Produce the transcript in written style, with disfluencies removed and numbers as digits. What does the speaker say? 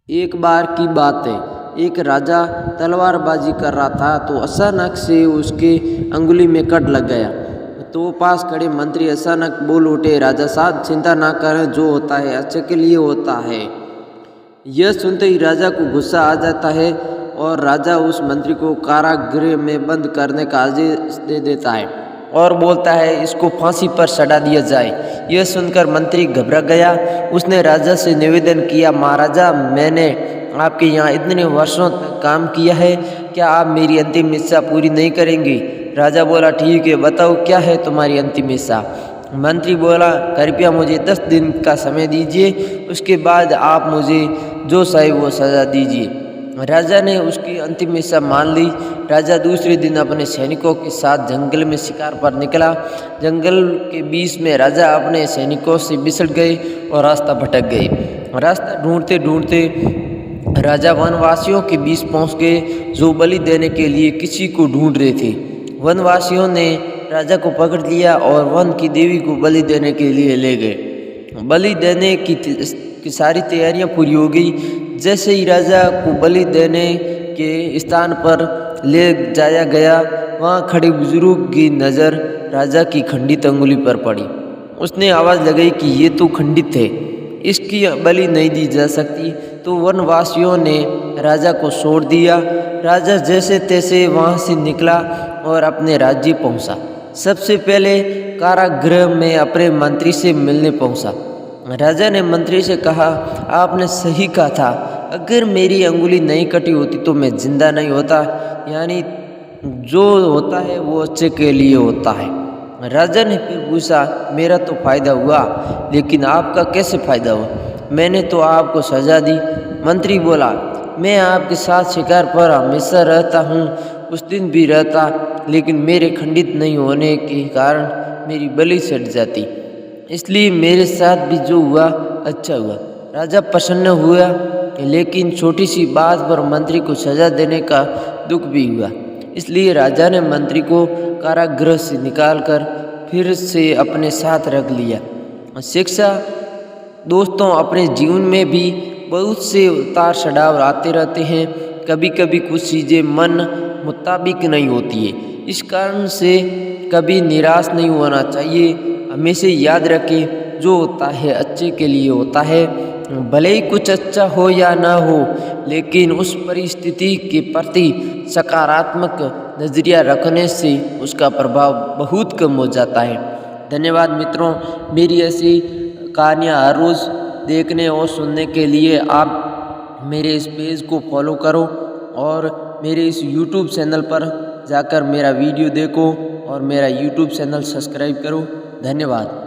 एक बार की बात है, एक राजा तलवारबाजी कर रहा था तो अचानक से उसके अंगुली में कट लग गया। तो पास खड़े मंत्री अचानक बोल उठे, राजा साहब चिंता ना करें, जो होता है अच्छे के लिए होता है। यह सुनते ही राजा को गुस्सा आ जाता है और राजा उस मंत्री को कारागृह में बंद करने का आदेश दे देता है और बोलता है इसको फांसी पर चढ़ा दिया जाए। यह सुनकर मंत्री घबरा गया। उसने राजा से निवेदन किया, महाराजा मैंने आपके यहाँ इतने वर्षों तक काम किया है, क्या आप मेरी अंतिम इच्छा पूरी नहीं करेंगे? राजा बोला, ठीक है, बताओ क्या है तुम्हारी अंतिम इच्छा? मंत्री बोला, कृपया मुझे 10 दिन का समय दीजिए, उसके बाद आप मुझे जो चाहे वो सजा दीजिए। राजा ने उसकी अंतिम इच्छा मान ली। राजा दूसरे दिन अपने सैनिकों के साथ जंगल में शिकार पर निकला। जंगल के बीच में राजा अपने सैनिकों से बिछड़ गए और रास्ता भटक गए। रास्ता ढूंढते ढूंढते राजा वनवासियों के बीच पहुंच गए, जो बलि देने के लिए किसी को ढूंढ रहे थे। वनवासियों ने राजा को पकड़ लिया और वन की देवी को बलि देने के लिए ले गए। बलि देने की सारी तैयारियां पूरी हो गई। जैसे ही राजा को बलि देने के स्थान पर ले जाया गया, वहाँ खड़े बुजुर्ग की नज़र राजा की खंडित अंगुली पर पड़ी। उसने आवाज़ लगाई कि ये तो खंडित है, इसकी बलि नहीं दी जा सकती। तो वनवासियों ने राजा को छोड़ दिया। राजा जैसे तैसे वहाँ से निकला और अपने राज्य पहुँचा। सबसे पहले कारागृह में अपने मंत्री से मिलने पहुँचा। राजा ने मंत्री से कहा, आपने सही कहा था, अगर मेरी अंगुली नहीं कटी होती तो मैं जिंदा नहीं होता। यानी जो होता है वो अच्छे के लिए होता है। राजा ने फिर पूछा, मेरा तो फायदा हुआ, लेकिन आपका कैसे फायदा हुआ? मैंने तो आपको सजा दी। मंत्री बोला, मैं आपके साथ शिकार पर हमेशा रहता हूँ, उस दिन भी रहता, लेकिन मेरे खंडित नहीं होने के कारण मेरी बलि सट जाती, इसलिए मेरे साथ भी जो हुआ अच्छा हुआ। राजा प्रसन्न हुआ, लेकिन छोटी सी बात पर मंत्री को सजा देने का दुख भी हुआ। इसलिए राजा ने मंत्री को कारागृह से निकालकर फिर से अपने साथ रख लिया। शिक्षा दोस्तों, अपने जीवन में भी बहुत से उतार चढ़ाव आते रहते हैं। कभी कभी कुछ चीज़ें मन मुताबिक नहीं होती है, इस कारण से कभी निराश नहीं होना चाहिए। हमेशा याद रखें, जो होता है अच्छे के लिए होता है। भले ही कुछ अच्छा हो या ना हो, लेकिन उस परिस्थिति के प्रति सकारात्मक नज़रिया रखने से उसका प्रभाव बहुत कम हो जाता है। धन्यवाद मित्रों, मेरी ऐसी कहानियाँ हर रोज़ देखने और सुनने के लिए आप मेरे इस पेज को फॉलो करो और मेरे इस यूट्यूब चैनल पर जाकर मेरा वीडियो देखो और मेरा यूट्यूब चैनल सब्सक्राइब करो। धन्यवाद।